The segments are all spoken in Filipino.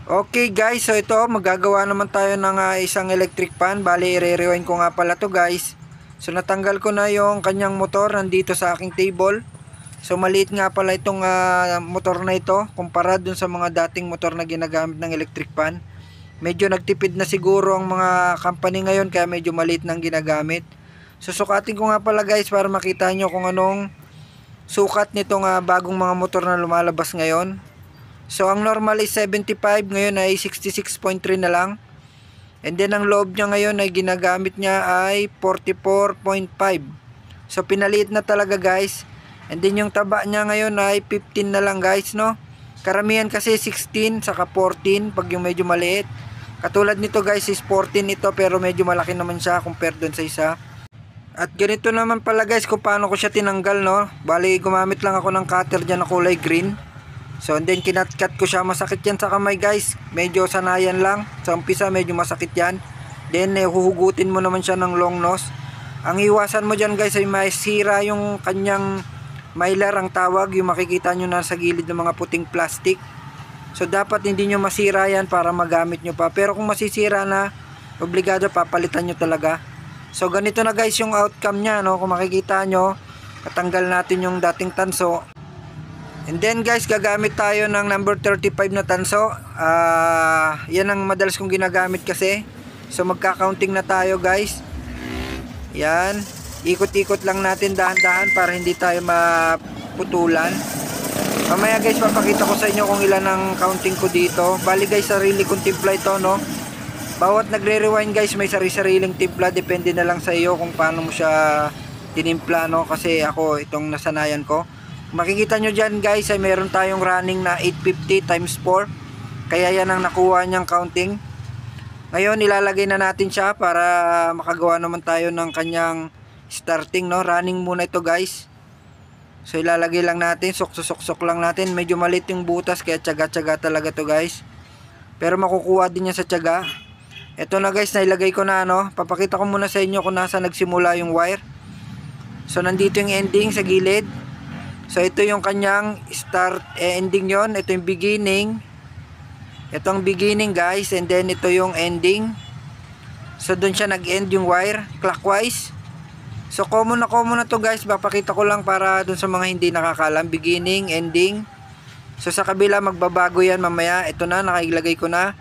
Okay guys, so ito magagawa naman tayo ng isang electric fan. Bali i-rewind ko nga pala to guys. So natanggal ko na yung kanyang motor nandito sa aking table. So maliit nga pala itong motor na ito kumpara dun sa mga dating motor na ginagamit ng electric fan. Medyo nagtipid na siguro ang mga company ngayon kaya medyo maliit nang ginagamit. So sukatin ko nga pala guys para makita nyo kung anong sukat nitong bagong mga motor na lumalabas ngayon. So ang normal is 75, ngayon ay 66.3 na lang. And then ang loob niya ngayon ay ginagamit niya ay 44.5. So pinaliit na talaga guys. And then yung taba niya ngayon ay 15 na lang guys, no. Karamihan kasi 16 saka 14 pag yung medyo maliit. Katulad nito guys is 14 ito pero medyo malaki naman siya compared dun sa isa. At ganito naman pala guys kung paano ko siya tinanggal, no. Bali gumamit lang ako ng cutter dyan na kulay green. So and then kinat-cut ko siya. Masakit yan sa kamay guys. Medyo sanayan lang. Sa umpisa medyo masakit yan. Then huhugutin mo naman siya ng long nose. Ang iwasan mo dyan guys ay masira yung kanyang mylar ang tawag. Yung makikita nyo na sa gilid ng mga puting plastic. So dapat hindi nyo masira yan para magamit nyo pa. Pero kung masisira na, obligado papalitan nyo talaga. So ganito na guys yung outcome nya, no? Kung makikita nyo, katanggal natin yung dating tanso. And then guys, gagamit tayo ng number 35 na tanso. Yan ang madalas kong ginagamit kasi. So magka-counting na tayo guys. Yan. Ikot-ikot lang natin dahan-dahan para hindi tayo maputulan. Mamaya guys, papakita ko sa inyo kung ilan ang counting ko dito. Bali guys, sarili kong timpla ito, no. Bawat nagre-rewind guys, may sari-sariling timpla. Depende na lang sa iyo kung paano mo siya tinimpla, no. Kasi ako, itong nasanayan ko. Makikita nyo dyan guys ay meron tayong running na 850 times 4. Kaya yan ang nakuha niyang counting. Ngayon ilalagay na natin siya para makagawa naman tayo ng kanyang starting, no. Running muna ito guys. So ilalagay lang natin, sok lang natin. Medyo maliit yung butas kaya tiyaga-tiyaga talaga to guys. Pero makukuha din niya sa tiyaga. Ito na guys, nailagay ko na, no. Papakita ko muna sa inyo kung nasa nagsimula yung wire. So nandito yung ending sa gilid. So ito yung kanyang start, ending yon. Ito yung beginning. Ito ang beginning guys. And then ito yung ending. So dun siya nag-end yung wire clockwise. So common na to guys. Papakita ko lang para dun sa mga hindi nakakalam. Beginning, ending. So sa kabila magbabago yan mamaya. Ito na, nakailagay ko na.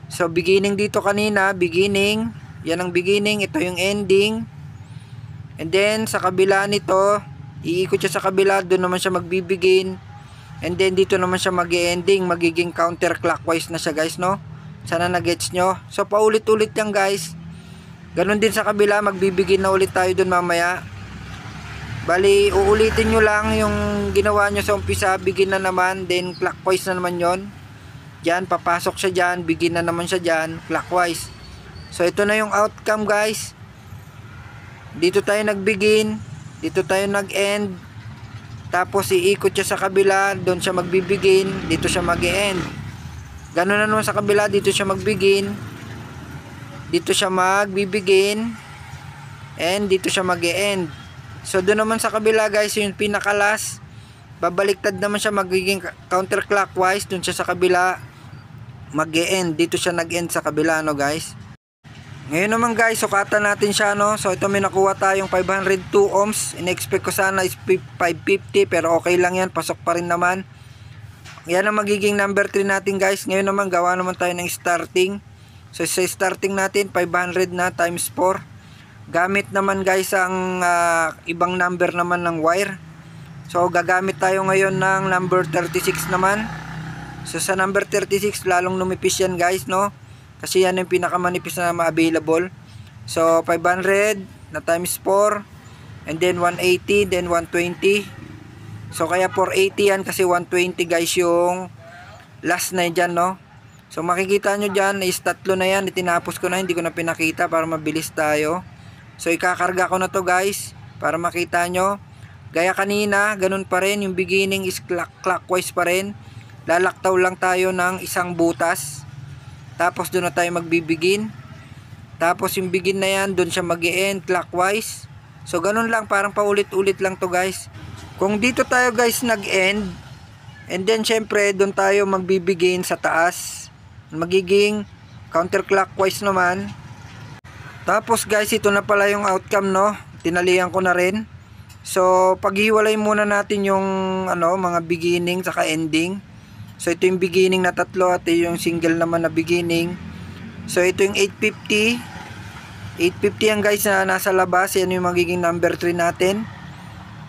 So beginning dito kanina, beginning. Yan ang beginning. Ito yung ending. And then sa kabila nito, iikot siya sa kabila, doon naman siya magbibigin. And then dito naman siya mag-ending, magiging counterclockwise na siya guys, no. Sana na-gets nyo. So paulit-ulit yan guys. Ganon din sa kabila, magbibigin na ulit tayo doon mamaya. Bali uulitin nyo lang yung ginawa nyo sa umpisa. Begin na naman, then clockwise na naman yon. Diyan, papasok siya dyan, begin na naman siya dyan, clockwise. So ito na yung outcome guys. Dito tayo nagbigin, dito tayo nag-end. Tapos iikot siya sa kabila, doon siya magbibigin, dito siya mag-end. Ganun na naman sa kabila, dito siya magbigin, dito siya magbibigin, and dito siya mag-end. So doon naman sa kabila guys, yung pinakalas, babaliktad naman siya, magiging counterclockwise, doon siya sa kabila mag-end, dito siya nag-end sa kabila, no guys. Ngayon naman guys, sukatan natin siya, no. So ito may nakuha tayong 502 ohms. In-expect ko sana is 550 pero okay lang yan, pasok pa rin naman. Yan ang magiging number 3 natin guys. Ngayon naman gawa naman tayo ng starting. So sa starting natin 500 na times 4. Gamit naman guys ang ibang number naman ng wire. So gagamit tayo ngayon ng number 36 naman. So sa number 36 lalong lumipis yan guys, no. Kasi yan yung pinakamanipis na ma-available. So 500 na times 4. And then 180, then 120. So kaya 480 yan kasi 120 guys yung last na dyan, no. So makikita nyo dyan is tatlo na yan. Itinapos ko na, hindi ko na pinakita para mabilis tayo. So ikakarga ko na to guys para makita nyo. Gaya kanina, ganun pa rin. Yung beginning is clockwise pa rin. Lalaktaw lang tayo ng isang butas. Tapos doon na tayo magbibigin. Tapos yung begin na yan, doon siya mag-e-end clockwise. So ganun lang, parang paulit-ulit lang to guys. Kung dito tayo guys nag-end, and then syempre doon tayo magbibigin sa taas. magiging counterclockwise naman. Tapos guys, ito na pala yung outcome, no? Tinalian ko na rin. So paghiwalay muna natin yung mga beginning saka ending. So ito yung beginning na tatlo at ito yung single naman na beginning. So ito yung 850 yan guys na nasa labas. Yan yung magiging number 3 natin.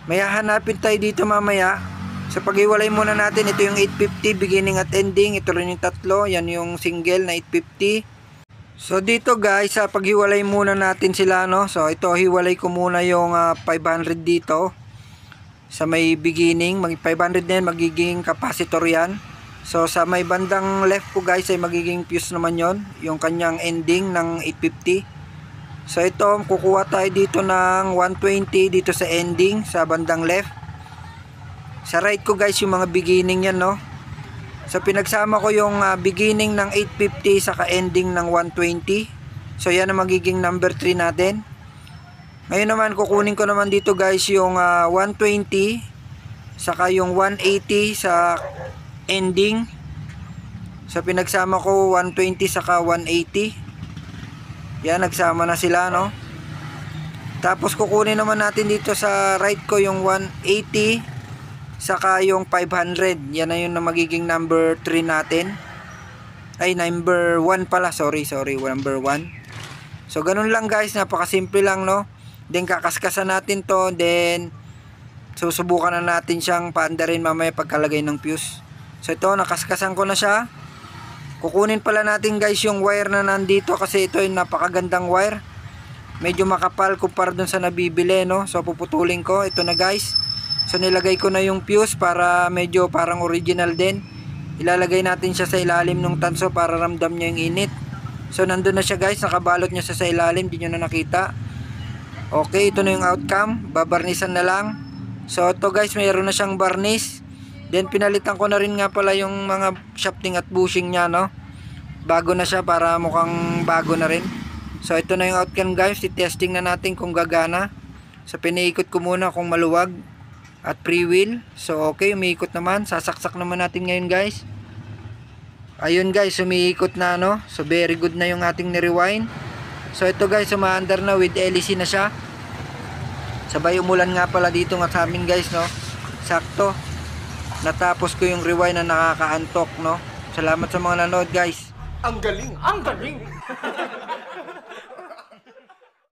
May hahanapin tayo dito mamaya. So paghiwalay muna natin, ito yung 850 beginning at ending. Ito rin yung tatlo. Yan yung single na 850. So dito guys, paghiwalay muna natin sila, no? So ito, hiwalay ko muna yung 500 dito sa may beginning. 500 na yan, magiging capacitor yan. So sa may bandang left ko guys ay magiging fuse naman yon, yung kanyang ending ng 850. So ito, kukuha tayo dito ng 120 dito sa ending sa bandang left. Sa right ko guys yung mga beginning yan, no? So pinagsama ko yung beginning ng 850 saka ending ng 120. So yan ang magiging number 3 natin. Ngayon naman kukunin ko naman dito guys yung 120 saka yung 180 sa ending. So pinagsama ko 120 saka 180. Yan, nagsama na sila, no? Tapos kukunin naman natin dito sa right ko yung 180 saka yung 500. Yan na yung magiging number 3 natin. Ay, number 1 pala. Sorry, number 1. So ganun lang guys, napakasimple lang, no? Then kakaskasan natin to, then susubukan na natin siyang paandarin mamaya pagkalagay ng fuse. So ito, nakaskasan ko na siya. Kukunin pala natin guys yung wire na nandito kasi ito yung napakagandang wire. Medyo makapal kumpara dun sa nabibili, no? So puputulin ko. Ito na guys. So nilagay ko na yung fuse para medyo parang original din. Ilalagay natin siya sa ilalim ng tanso para ramdam niya yung init. So nandun na siya guys, nakabalot niya sa ilalim, di nyo na nakita. Okay, ito na yung outcome. Babarnisan na lang. So ito guys, mayroon na siyang varnish. Then pinalitan ko na rin nga pala yung mga shafting at bushing niya, no? Bago na siya para mukhang bago na rin. So ito na yung outcome guys, i-testing na natin kung gagana. So piniikot ko muna kung maluwag at pre-wheel. So okay, umiikot naman. Sasaksak naman natin ngayon guys. Ayun guys, umiikot na, no? So very good na yung ating ni-rewind. So ito guys, umaandar na with LEC na siya. Sabay umulan nga pala dito nga sa amin guys, no? Sakto. Natapos ko yung rewind na nakakaantok, no? Salamat sa mga nanood guys. Ang galing! Ang galing!